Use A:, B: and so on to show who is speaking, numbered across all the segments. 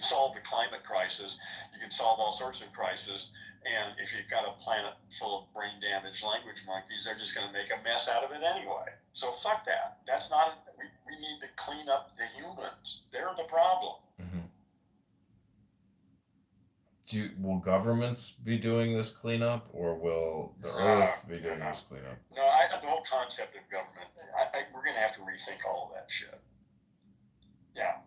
A: can solve the climate crisis. You can solve all sorts of crises. And if you've got a planet full of brain damaged language monkeys, they're just going to make a mess out of it anyway. So fuck that. That's not. We need to clean up the humans. They're the problem.
B: Mm-hmm. Will governments be doing this cleanup, or will the Earth be doing this cleanup?
A: No, the whole concept of government, we're going to have to rethink all of that shit. Yeah.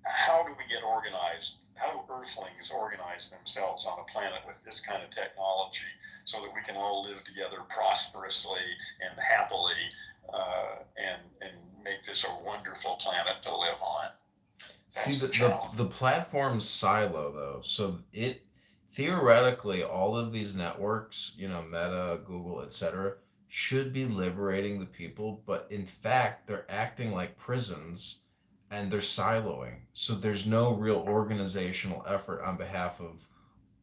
A: How do we get organized? How do Earthlings organize themselves on a planet with this kind of technology so that we can all live together prosperously and happily and make this a wonderful planet to live on?
B: See, the platform silo though, so it theoretically all of these networks, Meta, Google, etc., should be liberating the people, but in fact they're acting like prisons and they're siloing. So there's no real organizational effort on behalf of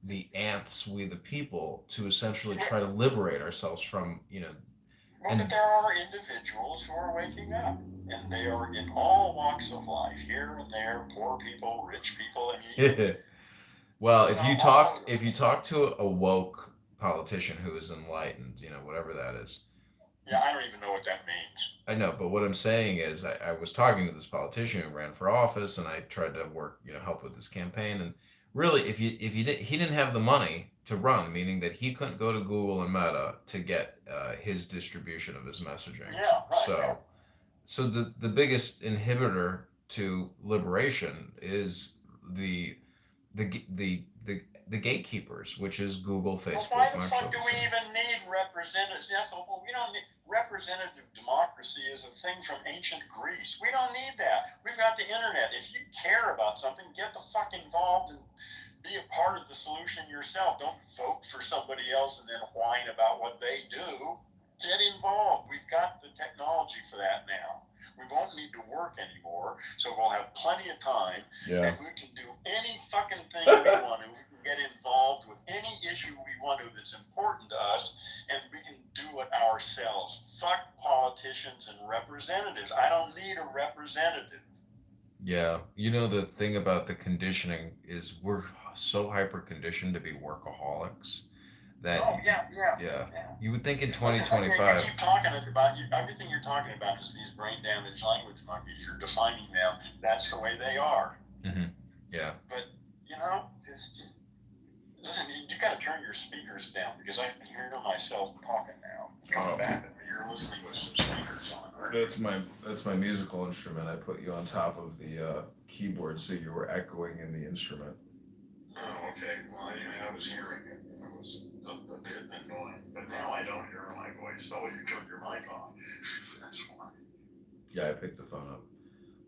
B: the ants, we the people, to essentially try to liberate ourselves from,
A: Well, but there are individuals who are waking up, and they are in all walks of life, here and there, poor people, rich people. I mean,
B: well, if you talk to a woke politician who is enlightened, whatever that is.
A: Yeah, I don't even know what that means.
B: I know, but what I'm saying is, I was talking to this politician who ran for office, and I tried to work, help with his campaign, and really, he didn't have the money to run, meaning that he couldn't go to Google and Meta to get his distribution of his messaging.
A: Yeah, right.
B: So,
A: Yeah.
B: so the biggest inhibitor to liberation is the the gatekeepers, which is Google, Facebook,
A: well, why the
B: Microsoft.
A: fuck do we even need representatives? Yes, well, we don't need representative democracy is a thing from ancient Greece. We don't need that. We've got the internet. If you care about something, get the fuck involved and be a part of the solution yourself. Don't vote for somebody else and then whine about what they do. Get involved. We've got the technology for that now. We won't need to work anymore, so we'll have plenty of time, and we can do any fucking thing we want to. We can get involved with any issue we want to that's important to us, and we can do it ourselves. Fuck politicians and representatives. I don't need a representative.
B: Yeah, the thing about the conditioning is we're so hyper conditioned to be workaholics that yeah, you would think in 2025.
A: You keep talking about everything you're talking about is these brain damaged language monkeys. You're defining them. That's the way they are.
B: Mm-hmm. Yeah.
A: But listen. You got to turn your speakers down because I can hear myself talking now. Coming back at me. You're listening with some speakers on. Right?
B: That's my musical instrument. I put you on top of the keyboard so you were echoing in the instrument.
A: Oh, okay. Well, I was hearing it. It was a bit annoying, but now I don't hear my voice. So you turned your mic off. That's fine.
B: Yeah, I picked the phone up.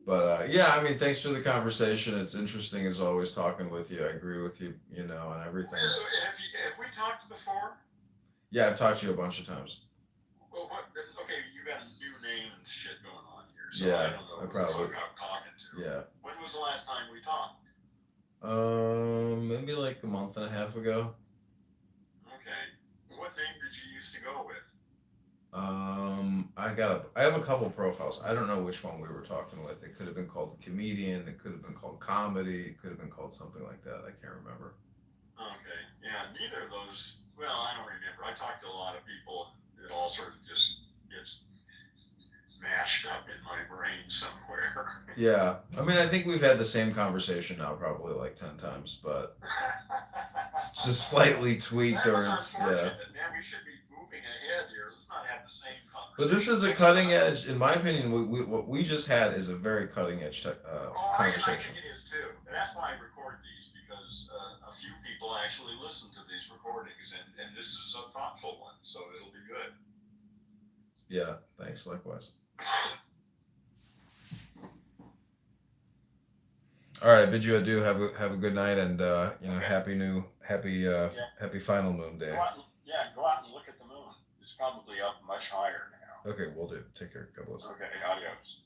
B: But yeah, I mean, thanks for the conversation. It's interesting as always talking with you. I agree with you, and everything.
A: Have we talked before?
B: Yeah, I've talked to you a bunch of times.
A: Well, okay, you got a new name and shit going on here. So
B: yeah,
A: I don't know
B: I probably.
A: Who I'm talking to.
B: Yeah.
A: When was the last time we talked?
B: Maybe like a month and a half ago.
A: Okay. What name did you used to go with?
B: I have a couple profiles. I don't know which one we were talking with. It could have been called comedian. It could have been called comedy. It could have been called something like that. I can't remember.
A: Okay. Yeah, neither of those. Well, I don't remember. I talked to a lot of people. It all sort of just gets mashed up in my brain somewhere.
B: Yeah. I mean, I think we've had the same conversation now probably like 10 times, but it's just slightly tweaked or it's, yeah.
A: Man, we should be moving ahead here. Let's not have the same conversation.
B: But this is a cutting edge, in my opinion, what we just had is a very cutting edge conversation.
A: I think it is too. And that's why I record these, because a few people actually listen to these recordings, and this is a thoughtful one, so it'll be good.
B: Yeah, thanks, likewise. All right, I bid you adieu. Have a good night, and okay. happy final moon day.
A: Go out and look at the moon. It's probably up much higher now.
B: Okay, we'll do. Take care. God bless.
A: Okay, adios.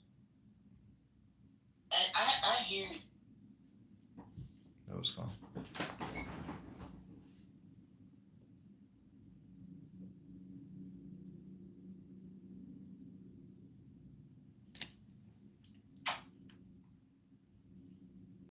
C: I hear you.
B: That was fun.